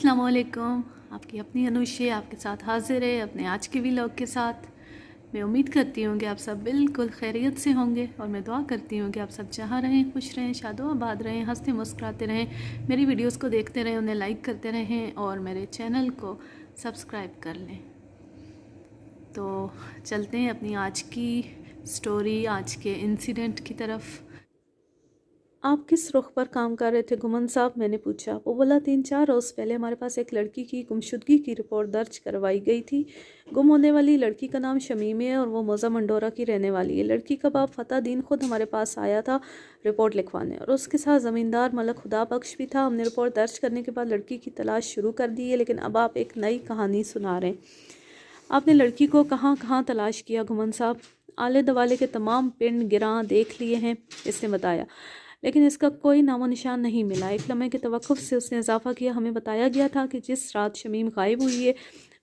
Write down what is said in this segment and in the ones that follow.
अस्सलाम वालेकुम। आपकी अपनी अनुषे आपके साथ हाजिर है अपने आज के व्लॉग के साथ। मैं उम्मीद करती हूँ कि आप सब बिल्कुल खैरियत से होंगे और मैं दुआ करती हूँ कि आप सब जहाँ रहें, खुश रहें, शादो आबाद रहें, हंसते मुस्कुराते रहें, मेरी वीडियोस को देखते रहें, उन्हें लाइक करते रहें और मेरे चैनल को सब्सक्राइब कर लें। तो चलते हैं अपनी आज की स्टोरी, आज के इंसिडेंट की तरफ। आप किस रुख पर काम कर रहे थे गुमन साहब? मैंने पूछा। वो बोला 3-4 रोज़ पहले हमारे पास एक लड़की की गुमशुदगी की रिपोर्ट दर्ज करवाई गई थी। गुम होने वाली लड़की का नाम शमीम है और वो मौज़ा मंडोरा की रहने वाली है। लड़की का बाप फता दीन खुद हमारे पास आया था रिपोर्ट लिखवाने और उसके साथ ज़मींदार मलक खुदा बख्श भी था। हमने रिपोर्ट दर्ज करने के बाद लड़की की तलाश शुरू कर दी है, लेकिन अब आप एक नई कहानी सुना रहे हैं। आपने लड़की को कहाँ कहाँ तलाश किया गुमन साहब? आले दवाले के तमाम पिंड गिरां देख लिए हैं, इसने बताया, लेकिन इसका कोई नामो निशान नहीं मिला। एक लम्हे के तवक्कुफ़ से उसने इजाफा किया। हमें बताया गया था कि जिस रात शमीम गायब हुई है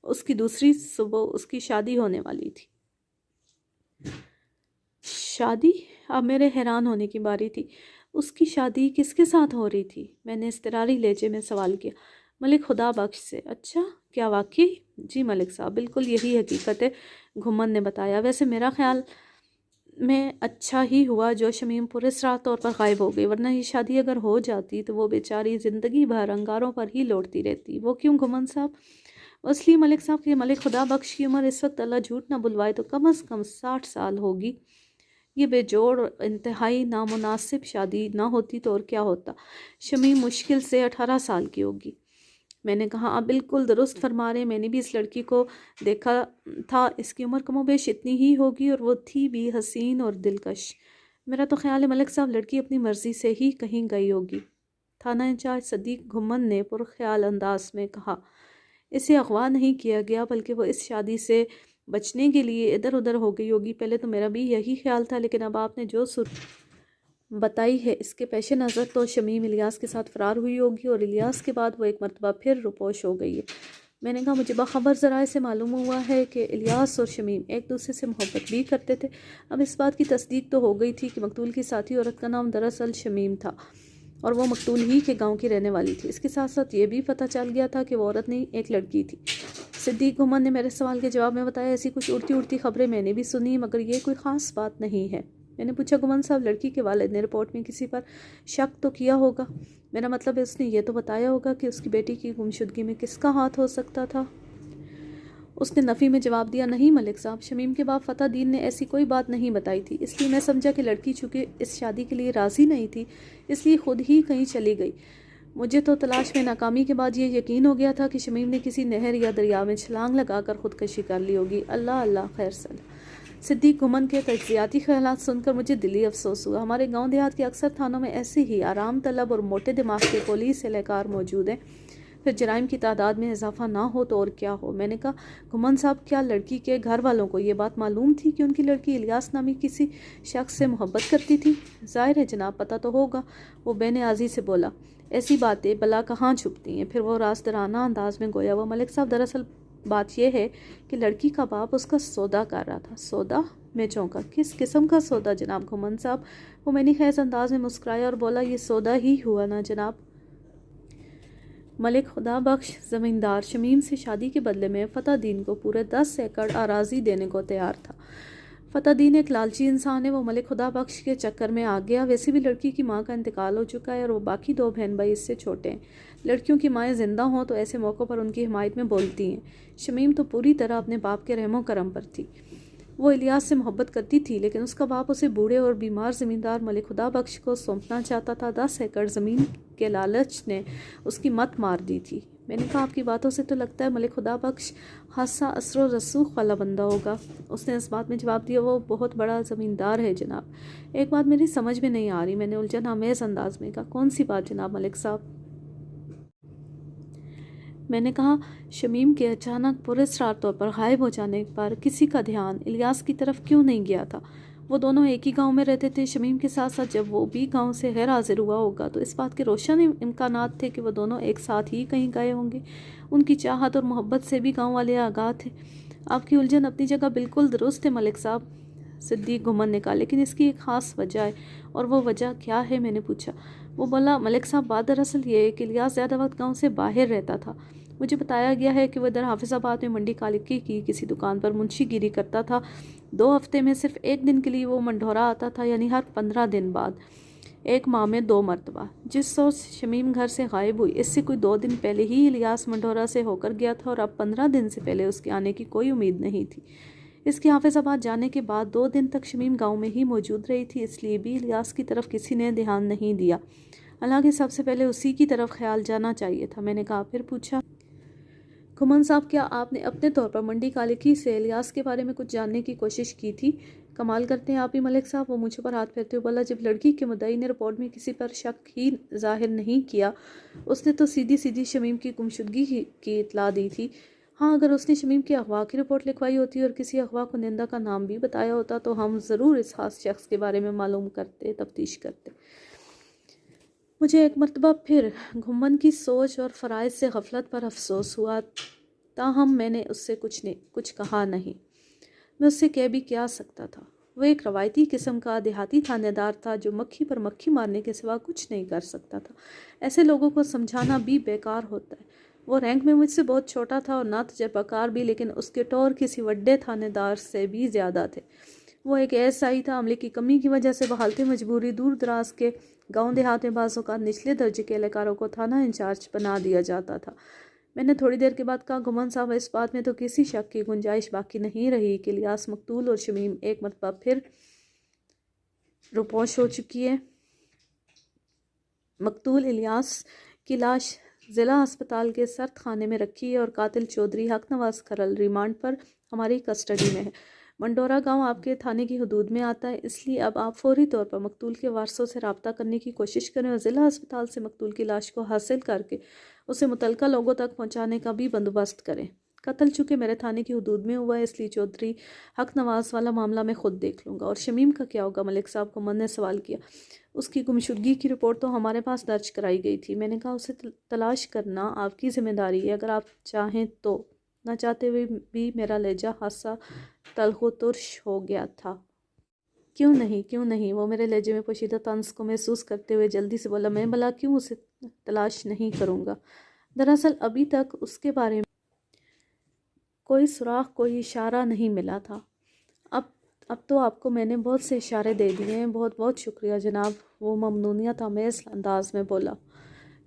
उसकी दूसरी सुबह उसकी शादी होने वाली थी। शादी? अब मेरे हैरान होने की बारी थी। उसकी शादी किसके साथ हो रही थी? मैंने इस्तरारी लहजे में सवाल किया। मलिक खुदा बख्श से। अच्छा, क्या वाकई? जी मलिक साहब, बिल्कुल यही हकीकत है, घुमन ने बताया। वैसे मेरा ख्याल में अच्छा ही हुआ जो शमीम पूरे सराह तौर पर गायब हो गई, वरना ये शादी अगर हो जाती तो वो बेचारी ज़िंदगी भर अंगारों पर ही लौटती रहती। वो क्यों घुमन साहब? असली मलिक साहब के मलिक खुदा बख्श की उम्र इस वक्त अल्लाह झूठ ना बुलवाए तो कम अज़ कम 60 साल होगी। ये बेजोड़ इंतहाई नामुनासिब शादी ना होती तो और क्या होता। शमीम मुश्किल से 18 साल की होगी। मैंने कहा, आप बिल्कुल दुरुस्त फरमा रहे हैं, मैंने भी इस लड़की को देखा था। इसकी उम्र कमोबेश इतनी ही होगी और वो थी भी हसीन और दिलकश। मेरा तो ख्याल है मलिक साहब लड़की अपनी मर्ज़ी से ही कहीं गई होगी। थाना इंचार्ज सदीक घुमन ने पुरख्याल अंदाज में कहा। इसे अगवा नहीं किया गया, बल्कि वो इस शादी से बचने के लिए इधर उधर हो गई होगी। पहले तो मेरा भी यही ख्याल था, लेकिन अब आपने जो बताई है इसके पेश नज़र तो शमीम इलियास के साथ फ़रार हुई होगी और इलियास के बाद वो एक मरतबा फिर रुपोश हो गई है। मैंने कहा, मुझे बाखबर ज़राए से मालूम हुआ है कि इलियास और शमीम एक दूसरे से मोहब्बत भी करते थे। अब इस बात की तस्दीक तो हो गई थी कि मकतूल की साथी औरत का नाम दरअसल शमीम था और वो मकतूल ही के गांव की रहने वाली थी। इसके साथ साथ ये भी पता चल गया था कि वो औरत नहीं, एक लड़की थी। सिद्दीक घुमन ने मेरे सवाल के जवाब में बताया, ऐसी कुछ उड़ती उड़ती खबरें मैंने भी सुनी, मगर ये कोई ख़ास बात नहीं है। मैंने पूछा, घुमन साहब लड़की के वालिद ने रिपोर्ट में किसी पर शक तो किया होगा? मेरा मतलब है उसने ये तो बताया होगा कि उसकी बेटी की गुमशुदगी में किसका हाथ हो सकता था? उसने नफ़ी में जवाब दिया, नहीं मलिक साहब, शमीम के बाप फता दीन ने ऐसी कोई बात नहीं बताई थी। इसलिए मैं समझा कि लड़की चूँकि इस शादी के लिए राज़ी नहीं थी, इसलिए खुद ही कहीं चली गई। मुझे तो तलाश में नाकामी के बाद ये यकीन हो गया था कि शमीम ने किसी नहर या दरिया में छलांग लगाकर खुदकशी कर ली होगी। अल्लाह अल्लाह खैर सल। सिद्दीक घुमन के तज्जियाती ख्यालात सुनकर मुझे दिली अफसोस हुआ। हमारे गांव देहात के अक्सर थानों में ऐसे ही आराम तलब और मोटे दिमाग के पुलिस एहलकार मौजूद हैं, फिर जराइम की तादाद में इजाफा ना हो तो और क्या हो। मैंने कहा, घुमन साहब, क्या लड़की के घर वालों को ये बात मालूम थी कि उनकी लड़की इलियास नामी किसी शख्स से मोहब्बत करती थी? ज़ाहिर है जनाब, पता तो होगा। वो बेनियाजी से बोला। ऐसी बातें भला कहाँ छुपती हैं? फिर वो रास्तराना अंदाज में गोया, वो मलिक साहब, दरअसल बात यह है कि लड़की का बाप उसका सौदा कर रहा था। सौदा? मैं चौंका। किस किस्म का सौदा जनाब घुमन साहब? वो मैंने खैस अंदाज में मुस्कुराया और बोला, ये सौदा ही हुआ ना जनाब। मलिक खुदा बख्श ज़मींदार शमीम से शादी के बदले में फ़ता दीन को पूरे 10 एकड़ अराजी देने को तैयार था। फ़ता दीन एक लालची इंसान है, वो मलिक खुदा बख्श के चक्कर में आ गया। वैसे भी लड़की की माँ का इंतकाल हो चुका है और वो बाकी 2 बहन भाई इससे छोटे हैं। लड़कियों की माएँ ज़िंदा हों तो ऐसे मौक़ों पर उनकी हिमायत में बोलती हैं। शमीम तो पूरी तरह अपने बाप के रहमो करम पर थी। वो इलियास से मोहब्बत करती थी, लेकिन उसका बाप उसे बूढ़े और बीमार ज़मींदार मलिक खुदा बख्श को सौंपना चाहता था। 10 एकड़ ज़मीन के लालच ने उसकी मत मार दी थी। मैंने कहा, आपकी बातों से तो लगता है मलिक खुदा बख्श हासा असर रसूख वाला बंदा होगा। उसने इस बात में जवाब दिया, वो बहुत बड़ा ज़मींदार है जनाब। एक बात मेरी समझ में नहीं आ रही, मैंने उलझन आमेज़ अंदाज में कहा। कौन सी बात जनाब मलिक साहब? मैंने कहा, शमीम के अचानक पुरस्कार तौर पर गायब हो जाने पर किसी का ध्यान इलियास की तरफ क्यों नहीं गया था? वो दोनों एक ही गांव में रहते थे। शमीम के साथ साथ जब वो भी गांव से गैर हाजिर हुआ होगा तो इस बात के रोशन इम्कानात थे कि वो दोनों एक साथ ही कहीं गए होंगे। उनकी चाहत और मोहब्बत से भी गाँव वाले आगाह थे। आपकी उलझन अपनी जगह बिल्कुल दुरुस्त है मलिक साहब, सिद्दीक घुमन ने कहा, लेकिन इसकी एक ख़ास वजह है। और वो वजह क्या है? मैंने पूछा। वो बोला, मलिक साहब बात दरअसल ये है कि इलियास ज़्यादा वक्त गाँव से बाहर रहता था। मुझे बताया गया है कि वो इधर हाफिज़ाबाद में मंडी कालिकी की किसी दुकान पर मुंशीगिरी करता था। 2 हफ्ते में सिर्फ 1 दिन के लिए वो मंढोरा आता था, यानी हर 15 दिन बाद। 1 माह में 2 मरतबा। जिस रोज़ शमीम घर से गायब हुई, इससे कोई 2 दिन पहले ही इलियास मंढोरा से होकर गया था और अब 15 दिन से पहले उसके आने की कोई उम्मीद नहीं थी। इसके हाफिज़ाबाद जाने के बाद 2 दिन तक शमीम गांव में ही मौजूद रही थी, इसलिए भी इलियास की तरफ किसी ने ध्यान नहीं दिया। हालांकि सबसे पहले उसी की तरफ ख्याल जाना चाहिए था। मैंने कहा, फिर पूछा, घुमान साहब, क्या आपने अपने तौर पर मंडी कालिकी से इलियास के बारे में कुछ जानने की कोशिश की थी? कमाल करते हैं आप ही मलिक साहब। वो मुझ पर हाथ फेरते हुए बोला, जब लड़की के मुद्दई ने रिपोर्ट में किसी पर शक ही जाहिर नहीं किया, उसने तो सीधी सीधी शमीम की गुमशुदगी की इतला दी थी। हाँ, अगर उसने शमीम की अगवा की रिपोर्ट लिखवाई होती और किसी अगवा को निंदा का नाम भी बताया होता तो हम ज़रूर इस खास शख्स के बारे में मालूम करते, तफ्तीश करते। मुझे एक मरतबा फिर घुमन की सोच और फ़राइज़ से गफलत पर अफसोस हुआ। ताहम मैंने उससे कुछ कहा नहीं। मैं उससे कह भी क्या सकता था। वो एक रवायती किस्म का देहाती थानेदार था जो मक्खी पर मक्खी मारने के सिवा कुछ नहीं कर सकता था। ऐसे लोगों को समझाना भी बेकार होता है। वो रैंक में मुझसे बहुत छोटा था और ना तजर्बाकार भी, लेकिन उसके टोर किसी बड़े थानेदार से भी ज़्यादा थे। वो एक ऐसा ही था, अमले की कमी की वजह से बहालते मजबूरी दूर दराज के गांव देहात में बाज़ औक़ात निचले दर्जे के एहलकारों को थाना इंचार्ज बना दिया जाता था। मैंने थोड़ी देर के बाद कहा, घुमान साहब, इस बात में तो किसी शक की गुंजाइश बाकी नहीं रही कि इलियास मकतूल और शमीम एक मरतबा फिर रुपोश हो चुकी है। मकतूल इलियास की लाश ज़िला अस्पताल के सर्द खाने में रखी है और कातिल चौधरी हक नवाज खरल रिमांड पर हमारी कस्टडी में है। मंडोरा गांव आपके थाने की हदूद में आता है, इसलिए अब आप फौरी तौर पर मकतूल के वारसों से रब्ता करने की कोशिश करें और ज़िला अस्पताल से मकतूल की लाश को हासिल करके उसे मुतलका लोगों तक पहुंचाने का भी बंदोबस्त करें। कत्ल चूँकि मेरे थाने की हदूद में हुआ है, इसलिए चौधरी हक नवाज वाला मामला मैं खुद देख लूँगा। और शमीम का क्या होगा? मलिक साहब को मन ने सवाल किया। उसकी गुमशुदगी की रिपोर्ट तो हमारे पास दर्ज कराई गई थी। मैंने कहा, उसे तलाश करना आपकी जिम्मेदारी है, अगर आप चाहें तो। न चाहते हुए भी मेरा लहजा हासा तल्खो तुर्श हो गया था। क्यों नहीं, वो मेरे लहजे में पोशीदा तंज को महसूस करते हुए जल्दी से बोला, मैं भला क्यों उसे तलाश नहीं करूँगा? दरअसल अभी तक उसके बारे में कोई सुराख, कोई इशारा नहीं मिला था। अब तो आपको मैंने बहुत से इशारे दे दिए हैं। बहुत बहुत शुक्रिया जनाब, वो ममनूनियत आमेज़ अंदाज में बोला।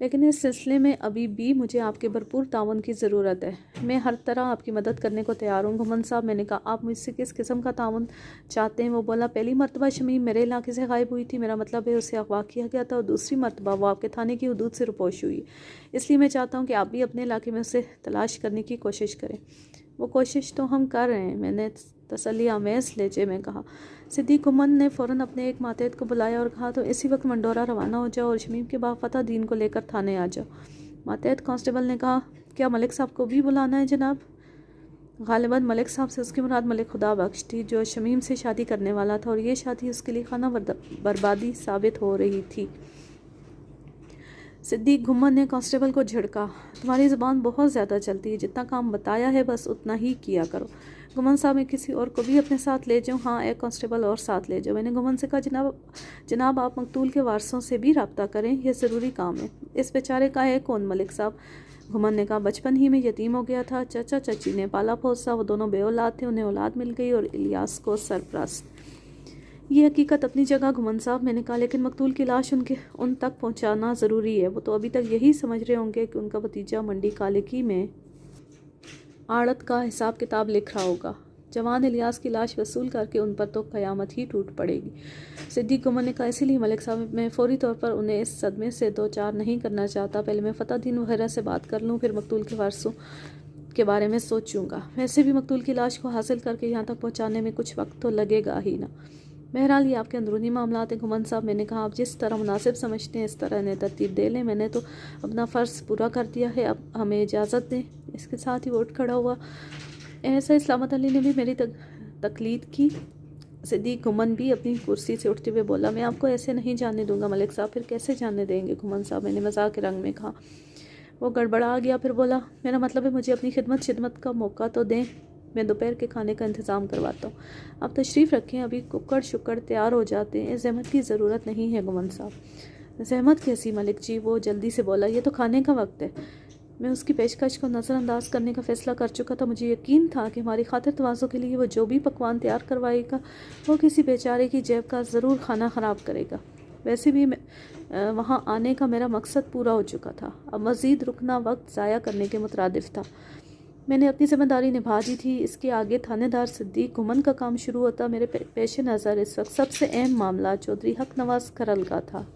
लेकिन इस सिलसिले में अभी भी मुझे आपके भरपूर तावन की ज़रूरत है। मैं हर तरह आपकी मदद करने को तैयार हूँ। घुमन साहब, मैंने कहा, आप मुझसे किस किस्म का तावन चाहते हैं? वो बोला, पहली मरतबा शमीम मेरे इलाके से गायब हुई थी, मेरा मतलब है उसे अगवा किया गया था, और दूसरी मरतबा वो आपके थाने की हदूद से रुपोश हुई। इसलिए मैं चाहता हूँ कि आप भी अपने इलाके में उसे तलाश करने की कोशिश करें। वो कोशिश तो हम कर रहे हैं, मैंने तसल्ली आमेज़ लहजे में कहा। सिद्दीक घुमन ने फ़ौरन अपने एक मातहत को बुलाया और कहा, तो इसी वक्त मंडोरा रवाना हो जाओ और शमीम के बाप फतह दीन को लेकर थाने आ जाओ। मातहत कांस्टेबल ने कहा, क्या मलिक साहब को भी बुलाना है जनाब? गालिबन मलिक साहब से उसकी मुराद मलिक खुदा बख्श थी, जो शमीम से शादी करने वाला था, और ये शादी उसके लिए खाना बर्बादी साबित हो रही थी। सिद्दीक घुमन ने कांस्टेबल को झिड़का, तुम्हारी ज़ुबान बहुत ज़्यादा चलती है, जितना काम बताया है बस उतना ही किया करो। घुमन साहब, मैं किसी और को भी अपने साथ ले जाऊँ? हाँ, एक कांस्टेबल और साथ ले जाओ। मैंने घुमन से कहा, जनाब आप मकतूल के वारसों से भी रब्ता करें, यह ज़रूरी काम है। इस बेचारे का है कौन मलिक साहब? घुमन ने कहा, बचपन ही में यतीम हो गया था, चाचा चाची ने पाला पोसा, वो दोनों बे औलाद थे, उन्हें औलाद मिल गई और इलियास को सरपरस्त। ये हकीकत अपनी जगह घुमन साहब, मैंने कहा, लेकिन मकतूल की लाश उन तक पहुंचाना ज़रूरी है। वो तो अभी तक यही समझ रहे होंगे कि उनका भतीजा मंडी कालिकी में आड़त का हिसाब किताब लिख रहा होगा। जवान इलियास की लाश वसूल करके उन पर तो क़यामत ही टूट पड़ेगी। सिद्दीक घुमन ने कहा, इसीलिए मलिक साहब, मैं फ़ौरी तौर पर उन्हें इस सदमे से दो चार नहीं करना चाहता। पहले मैं फतह दीन वगैरह से बात कर लूँ, फिर मकतूल के वारसों के बारे में सोचूंगा। वैसे भी मकतूल की लाश को हासिल करके यहाँ तक पहुँचाने में कुछ वक्त तो लगेगा ही ना। बहरहाल ये आपके अंदरूनी मामलात हैं घुमन साहब। मैंने कहा, आप जिस तरह मुनासिब समझते हैं इस तरह इन्हें तरतीब दे लें। मैंने तो अपना फ़र्ज़ पूरा कर दिया है, अब हमें इजाज़त दें। इसके साथ ही वो उठ खड़ा हुआ। ऐसा इस्लामत अली ने भी मेरी तकलीद की। सिद्दीक घुमन भी अपनी कुर्सी से उठते हुए बोला, मैं आपको ऐसे नहीं जाने दूंगा मलिक साहब। फिर कैसे जाने देंगे घुमन साहब? मैंने मजाक के रंग में कहा। वो गड़बड़ा गया, फिर बोला, मेरा मतलब है मुझे अपनी खिदमत का मौका तो दें, मैं दोपहर के खाने का इंतज़ाम करवाता हूँ। आप तशरीफ़ रखें, अभी कुकर शुक्कर तैयार हो जाते हैं, इस जहमत की ज़रूरत नहीं है घुमन साहब। जहमत कैसी मलिक जी, वो जल्दी से बोला, ये तो खाने का वक्त है। मैं उसकी पेशकश को नज़रअंदाज करने का फ़ैसला कर चुका था। मुझे यकीन था कि हमारी खातिर तवाज़ुन के लिए वो जो भी पकवान तैयार करवाएगा वो किसी बेचारे की जेब का ज़रूर खाना ख़राब करेगा। वैसे भी वहाँ आने का मेरा मकसद पूरा हो चुका था। अब मज़ीद रुकना वक्त ज़ाया करने के मुतरादिफ था। मैंने अपनी ज़िम्मेदारी निभा दी थी। इसके आगे थानेदार सिद्दीक घुमन का काम शुरू होता। मेरे पेश नज़र इस वक्त सबसे अहम मामला चौधरी हक नवाज़ खरल का था।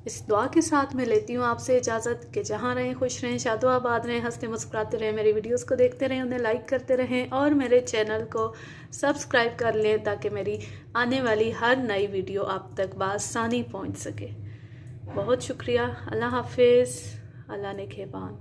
इस दुआ के साथ मैं लेती हूँ आपसे इजाज़त कि जहाँ रहें खुश रहें, शादो आबाद रहें, हंसते मुस्कुराते रहें, मेरी वीडियोस को देखते रहें, उन्हें लाइक करते रहें और मेरे चैनल को सब्सक्राइब कर लें ताकि मेरी आने वाली हर नई वीडियो आप तक बआसानी पहुँच सके। बहुत शुक्रिया। अल्लाह हाफिज़। अल्लाह ने खेबान।